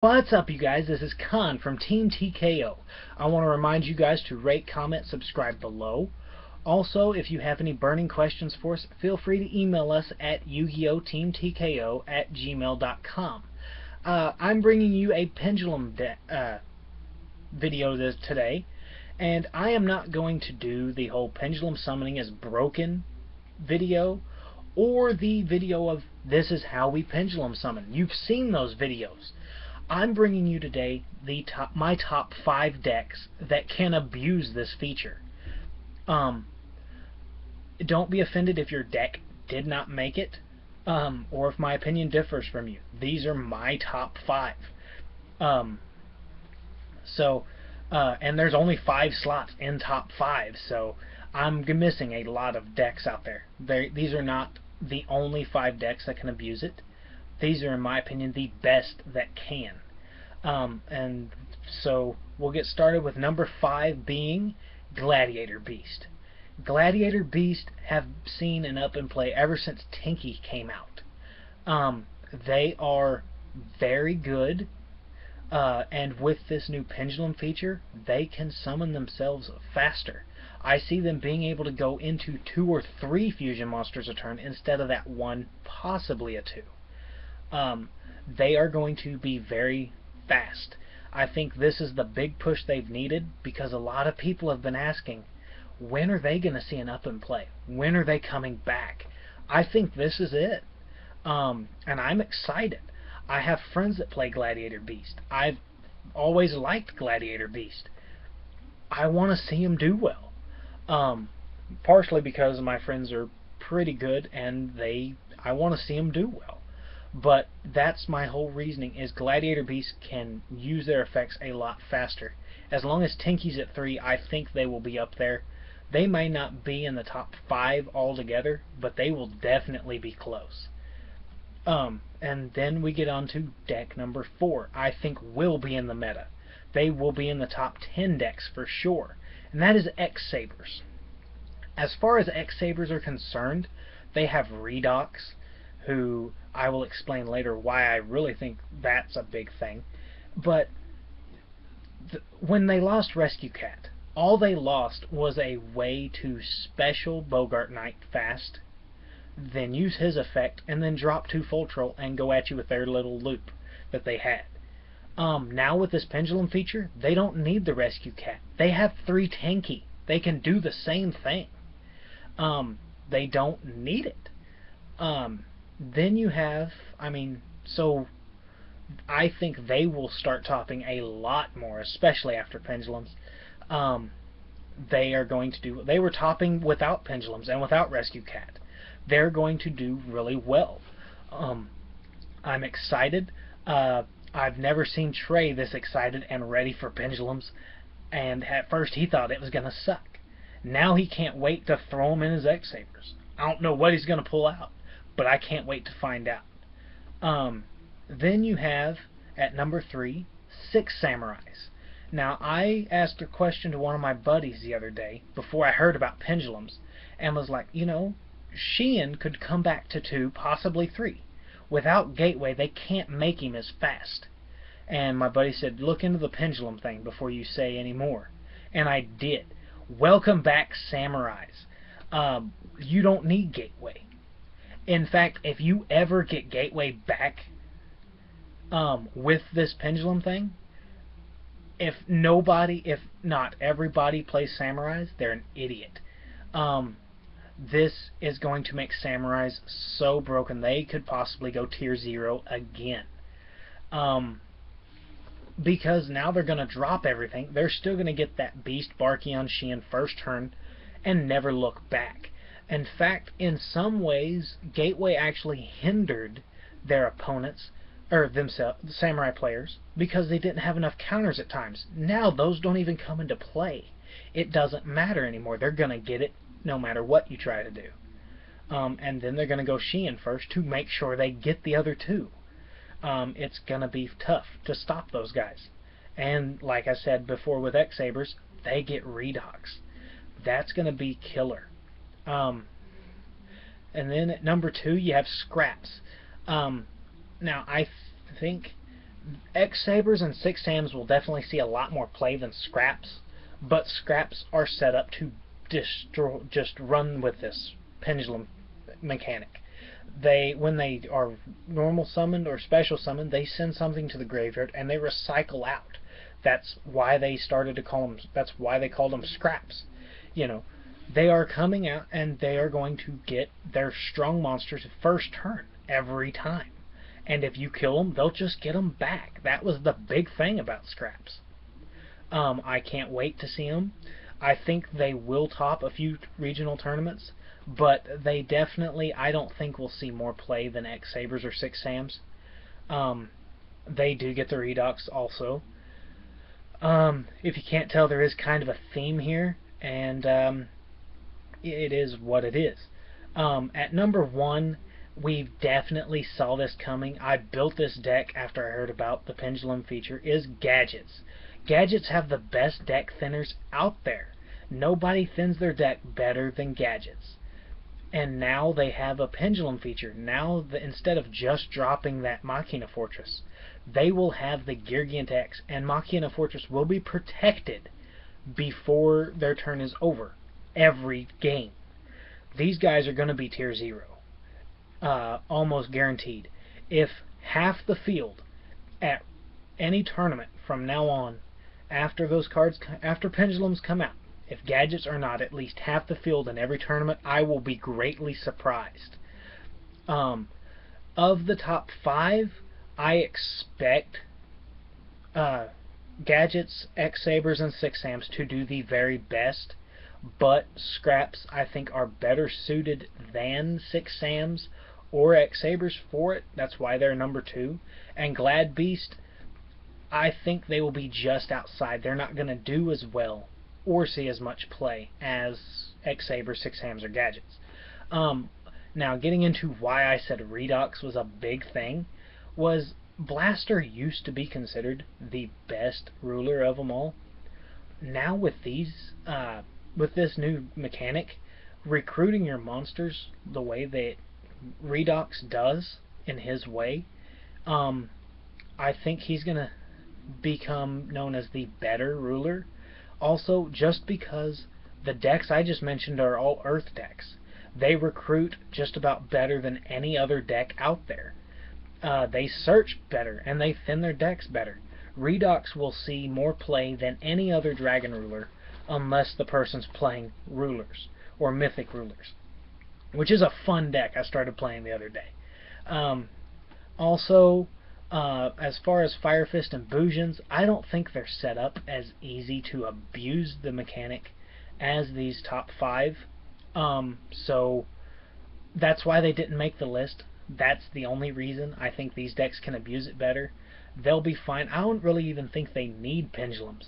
What's up, you guys? This is Kahn from Team TKO. I want to remind you guys to rate, comment, subscribe below. Also, if you have any burning questions for us, feel free to email us at yugiotteamtko@gmail.com. I'm bringing you a pendulum video today, and I am not going to do the whole pendulum summoning is broken video or the video of this is how we pendulum summon. You've seen those videos. I'm bringing you today my top 5 decks that can abuse this feature. Don't be offended if your deck did not make it, or if my opinion differs from you. These are my top 5. And there's only 5 slots in top 5, so I'm missing a lot of decks out there. These are not the only 5 decks that can abuse it. These are, in my opinion, the best that can. And so we'll get started with number 5 being Gladiator Beast. Gladiator Beast have seen an up and play ever since Tinky came out. They are very good, and with this new pendulum feature, they can summon themselves faster. I see them being able to go into 2 or 3 fusion monsters a turn instead of that 1, possibly a 2. They are going to be very fast. I think this is the big push they've needed, because a lot of people have been asking, when are they going to see an up and play? When are they coming back? I think this is it. And I'm excited. I have friends that play Gladiator Beast. I've always liked Gladiator Beast. I want to see him do well. Partially because my friends are pretty good and I want to see them do well. But that's my whole reasoning, is Gladiator Beast can use their effects a lot faster. As long as Tinky's at 3, I think they will be up there. They may not be in the top 5 altogether, but they will definitely be close. And then we get on to deck number 4. I think will be in the meta. They will be in the top 10 decks for sure. And that is X-Sabers. As far as X-Sabers are concerned, they have Redox, who I will explain later why I really think that's a big thing. But when they lost Rescue Cat, all they lost was a way to special Bogart Knight fast, then use his effect, and then drop 2 Full Troll and go at you with their little loop that they had. Now with this pendulum feature, they don't need the Rescue Cat. They have 3 Tanky. They can do the same thing. They don't need it. Then you have, so I think they will start topping a lot more, especially after pendulums. They are going to do, they were topping without pendulums and without Rescue Cat. They're going to do really well. I'm excited. I've never seen Trey this excited and ready for pendulums, and at first he thought it was going to suck. Now he can't wait to throw them in his X-Sabers. I don't know what he's going to pull out, but I can't wait to find out. Then you have, at number 3, 6 Samurais. Now, I asked a question to one of my buddies the other day, before I heard about pendulums, and was like, Sheehan could come back to 2, possibly 3. Without Gateway, they can't make him as fast. And my buddy said, look into the pendulum thing before you say any more. And I did. Welcome back, Samurais. You don't need Gateway. In fact, if you ever get Gateway back with this pendulum thing, if not everybody plays Samurais, they're an idiot. This is going to make Samurais so broken they could possibly go tier 0 again. Because now they're going to drop everything. They're still going to get that Beast Barky on Sheehan first turn and never look back. In fact, in some ways, Gateway actually hindered their opponents, or themselves, the Samurai players, because they didn't have enough counters at times. Now those don't even come into play. It doesn't matter anymore. They're going to get it no matter what you try to do. And then they're going to go Sheehan first to make sure they get the other 2. It's going to be tough to stop those guys. And like I said before with X-Sabers, they get Redox. That's going to be killer. And then at number 2 you have Scraps. Now I think X-Sabers and 6-Sams will definitely see a lot more play than Scraps, but Scraps are set up to just run with this pendulum mechanic. When they are normal summoned or special summoned, they send something to the graveyard and they recycle out. That's why they started to call them. That's why they called them Scraps. You know, they are coming out and they are going to get their strong monsters first turn every time. And if you kill them, they'll just get them back. That was the big thing about Scraps. I can't wait to see them. I think they will top a few regional tournaments, but they definitely, I don't think we'll see more play than X-Sabers or 6-Sams. They do get the Redox also. If you can't tell, there is kind of a theme here, and it is what it is. At number 1, we definitely saw this coming. I built this deck after I heard about the pendulum feature, is Gadgets. Gadgets have the best deck thinners out there. Nobody thins their deck better than Gadgets. And now they have a pendulum feature. Now, instead of just dropping that Machina Fortress, they will have the Geargiant X, and Machina Fortress will be protected before their turn is over. Every game. These guys are going to be tier 0. Almost guaranteed. If half the field at any tournament from now on, after those cards, after pendulums come out, if Gadgets are not at least half the field in every tournament, I will be greatly surprised. Of the top 5, I expect Gadgets, X-Sabers, and 6-Sams to do the very best, but Scraps, I think, are better suited than 6-Sams or X-Sabers for it. That's why they're number 2. And Glad Beast, I think they will be just outside. They're not going to do as well or see as much play as X-Sabers, 6-Sams, or Gadgets. Now, getting into why I said Redox was a big thing, was Blaster used to be considered the best ruler of them all. Now with this new mechanic, recruiting your monsters the way that Redox does in his way, I think he's going to become known as the better ruler. Also, just because the decks I just mentioned are all Earth decks, they recruit just about better than any other deck out there. They search better, and they thin their decks better. Redox will see more play than any other Dragon Ruler, unless the person's playing Rulers, or Mythic Rulers, which is a fun deck I started playing the other day. Also, as far as Fire Fist and Bujins, I don't think they're set up as easy to abuse the mechanic as these top 5. So that's why they didn't make the list. That's the only reason. I think these decks can abuse it better. They'll be fine. I don't really even think they need pendulums.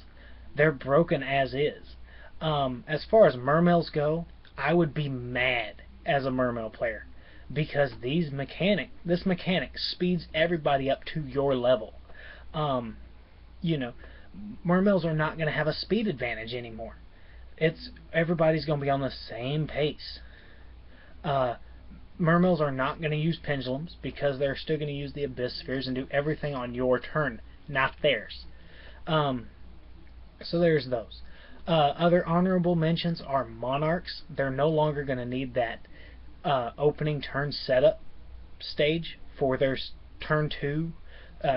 They're broken as is. As far as Mermails go, I would be mad as a Mermail player, because this mechanic speeds everybody up to your level. You know, Mermails are not going to have a speed advantage anymore. Everybody's going to be on the same pace. Mermails are not going to use pendulums because they're still going to use the Abyss Spheres and do everything on your turn, not theirs. So there's those. Other honorable mentions are Monarchs. They're no longer going to need that opening turn setup stage for their turn 2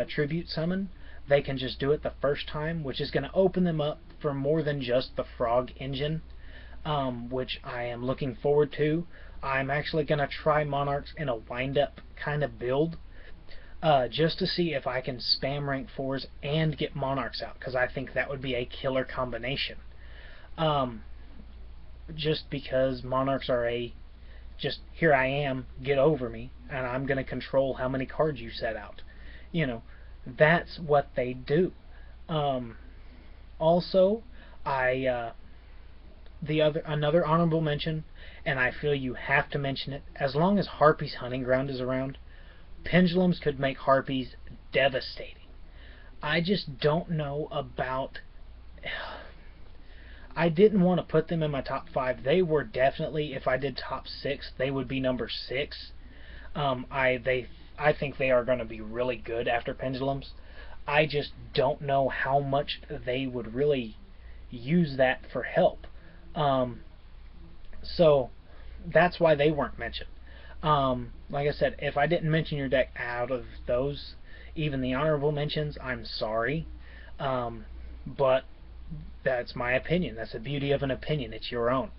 tribute summon. They can just do it the first time, which is going to open them up for more than just the Frog engine, which I am looking forward to. I'm actually going to try Monarchs in a wind-up kind of build, just to see if I can spam rank 4s and get Monarchs out, because I think that would be a killer combination. Just because Monarchs are just here I am, get over me, and I'm going to control how many cards you set out. You know, that's what they do. Also, another honorable mention, and I feel you have to mention it, as long as Harpy's Hunting Ground is around, pendulums could make Harpies devastating. I just don't know about... I didn't want to put them in my top 5. They were definitely, if I did top 6, they would be number 6. I think they are going to be really good after pendulums. I just don't know how much they would really use that for help. Um, so that's why they weren't mentioned. Like I said, if I didn't mention your deck out of those, even the honorable mentions, I'm sorry. But that's my opinion. That's the beauty of an opinion. It's your own.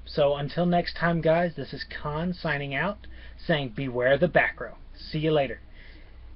So until next time, guys, this is Kahn signing out, saying beware the back row. See you later.